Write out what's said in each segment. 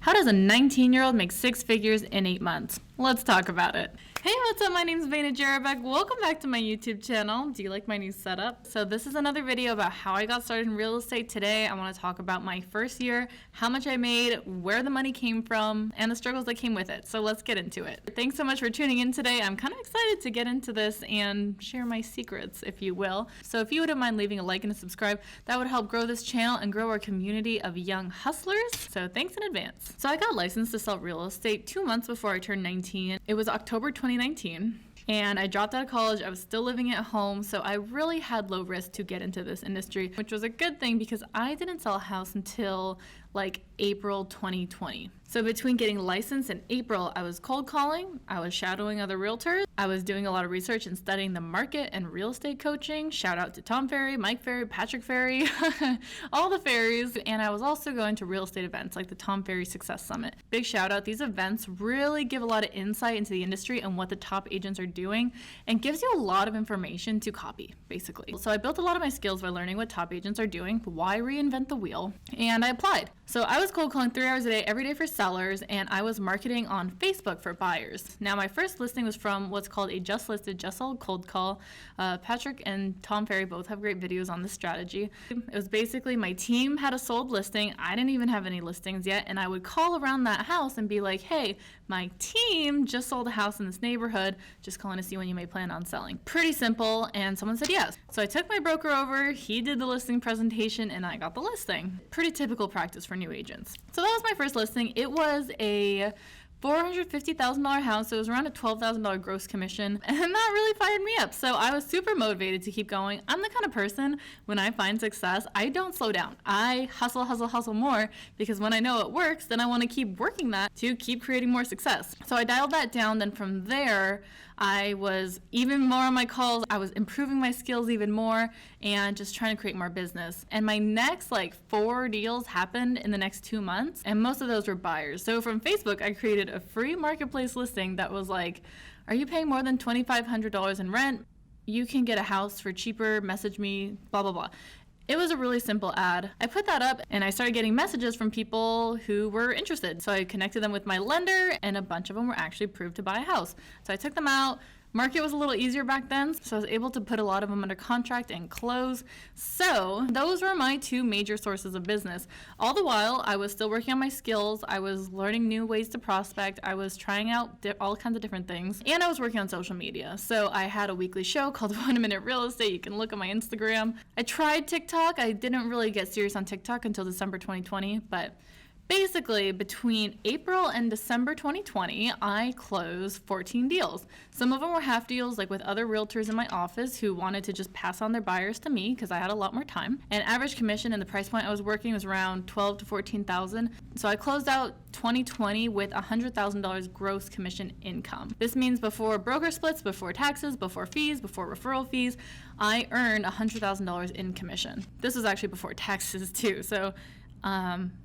How does a 19-year-old make 6 figures in 8 months? Let's talk about it. Hey, what's up? My name is Vayna Jarabek. Welcome back to my YouTube channel. Do you like my new setup? So this is another video about how I got started in real estate. Today, I want to talk about my first year, how much I made, where the money came from, and the struggles that came with it. So let's get into it. Thanks so much for tuning in today. I'm kind of excited to get into this and share my secrets, if you will. So if you wouldn't mind leaving a like and a subscribe, that would help grow this channel and grow our community of young hustlers. So thanks in advance. So I got licensed to sell real estate 2 months before I turned 19. It was October 2019. And I dropped out of college. I was still living at home, so I really had low risk to get into this industry, which was a good thing because I didn't sell a house until like April 2020. So between getting licensed in April, I was cold calling, I was shadowing other realtors, I was doing a lot of research and studying the market and real estate coaching. Shout out to Tom Ferry, Mike Ferry, Patrick Ferry, all the Ferries. And I was also going to real estate events like the Tom Ferry Success Summit. Big shout out. These events really give a lot of insight into the industry and what the top agents are doing and gives you a lot of information to copy, basically. So I built a lot of my skills by learning what top agents are doing, why reinvent the wheel, and I applied. So I was cold calling 3 hours a day, every day for sellers, and I was marketing on Facebook for buyers. Now, my first listing was from what's called a Just Listed, Just Sold cold call. Patrick and Tom Ferry both have great videos on this strategy. It was basically my team had a sold listing. I didn't even have any listings yet, and I would call around that house and be like, hey, my team just sold a house in this neighborhood, just calling to see when you may plan on selling. Pretty simple, and someone said yes. So I took my broker over, he did the listing presentation, and I got the listing. Pretty typical practice for new agents. So that was my first listing. It was a $450,000 house, so it was around a $12,000 gross commission, and that really fired me up. So I was super motivated to keep going. I'm the kind of person, when I find success, I don't slow down. I hustle more, because when I know it works, then I want to keep working that to keep creating more success. So I dialed that down. Then from there, I was even more on my calls. I was improving my skills even more and just trying to create more business. And my next 4 deals happened in the next 2 months, and most of those were buyers. So from Facebook, I created a free marketplace listing that was like, are you paying more than $2,500 in rent? You can get a house for cheaper, message me, blah, blah, blah. It was a really simple ad. I put that up and I started getting messages from people who were interested. So I connected them with my lender, and a bunch of them were actually approved to buy a house. So I took them out. Market was a little easier back then, so I was able to put a lot of them under contract and close. So those were my 2 major sources of business. All the while, I was still working on my skills. I was learning new ways to prospect. I was trying out all kinds of different things, and I was working on social media. So I had a weekly show called 1 Minute Real Estate. You can look at my Instagram. I tried TikTok. I didn't really get serious on TikTok until December 2020, but basically, between April and December 2020, I closed 14 deals. Some of them were half deals, like with other realtors in my office who wanted to just pass on their buyers to me because I had a lot more time. And average commission and the price point I was working was around $12,000 to $14,000. So I closed out 2020 with $100,000 gross commission income. This means before broker splits, before taxes, before fees, before referral fees, I earned $100,000 in commission. This was actually before taxes too. So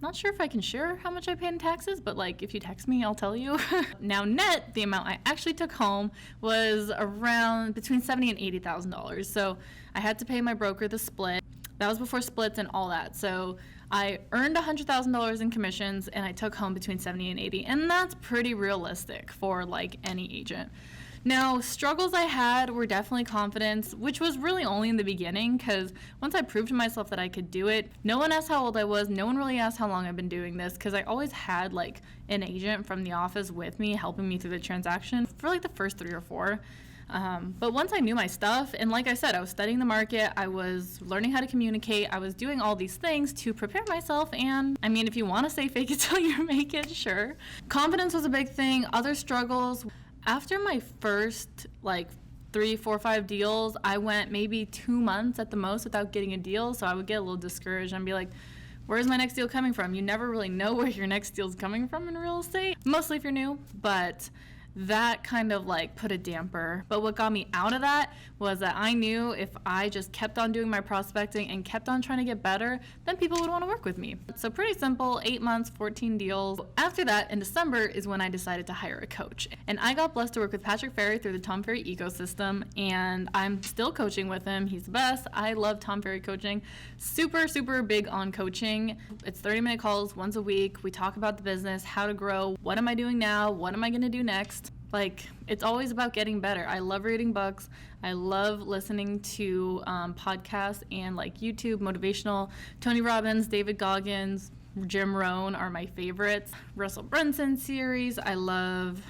not sure if I can share how much I paid in taxes, but if you text me, I'll tell you. Now net, the amount I actually took home was around between $70,000 and $80,000. So I had to pay my broker the split. That was before splits and all that. So I earned $100,000 in commissions, and I took home between $70,000 and $80,000, and that's pretty realistic for any agent. Now, struggles I had were definitely confidence, which was really only in the beginning, because once I proved to myself that I could do it, no one asked how old I was, no one really asked how long I've been doing this, because I always had an agent from the office with me, helping me through the transaction for the first 3 or 4. But once I knew my stuff, and like I said, I was studying the market, I was learning how to communicate, I was doing all these things to prepare myself, and I mean, if you want to say fake it till you make it, sure. Confidence was a big thing. Other struggles, after my first 3, 4, 5 deals, I went maybe 2 months at the most without getting a deal, so I would get a little discouraged and be like, where's my next deal coming from? You never really know where your next deal is coming from in real estate, mostly if you're new, but that kind of like put a damper. But what got me out of that was that I knew if I just kept on doing my prospecting and kept on trying to get better, then people would want to work with me. So pretty simple, 8 months, 14 deals. After that, in December is when I decided to hire a coach. And I got blessed to work with Patrick Ferry through the Tom Ferry ecosystem, and I'm still coaching with him. He's the best. I love Tom Ferry coaching. Super, super big on coaching. It's 30-minute calls once a week. We talk about the business, how to grow, what am I doing now, what am I going to do next. Like, it's always about getting better. I love reading books. I love listening to podcasts and like YouTube, motivational. Tony Robbins, David Goggins, Jim Rohn are my favorites. Russell Brunson series, I love.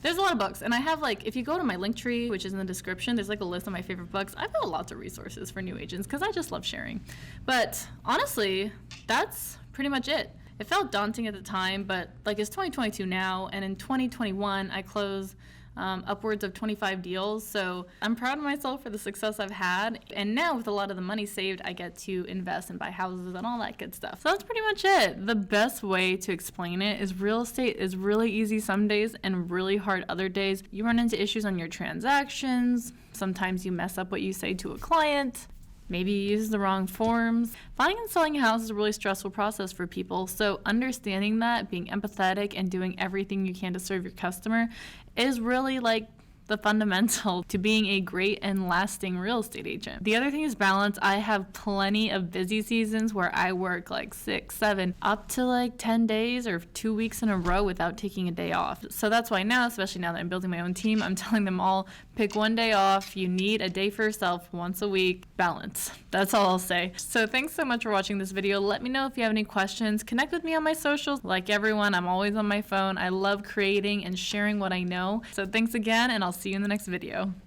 There's a lot of books, and I have like, if you go to my Linktree, which is in the description, there's like a list of my favorite books. I've got lots of resources for new agents because I just love sharing. But honestly, that's pretty much it. It felt daunting at the time, but like it's 2022 now, and in 2021 I closed upwards of 25 deals. So I'm proud of myself for the success I've had. And now with a lot of the money saved, I get to invest and buy houses and all that good stuff. So that's pretty much it. The best way to explain it is real estate is really easy some days and really hard other days. You run into issues on your transactions. Sometimes you mess up what you say to a client. Maybe you use the wrong forms. Buying and selling a house is a really stressful process for people, so understanding that, being empathetic, and doing everything you can to serve your customer is really like the fundamental to being a great and lasting real estate agent. The other thing is balance. I have plenty of busy seasons where I work like 6, 7, up to like 10 days or 2 weeks in a row without taking a day off. So that's why now, especially now that I'm building my own team, I'm telling them all, pick one day off. You need a day for yourself once a week. Balance. That's all I'll say. So thanks so much for watching this video. Let me know if you have any questions. Connect with me on my socials. Like everyone, I'm always on my phone. I love creating and sharing what I know. So thanks again, and I'll see you in the next video.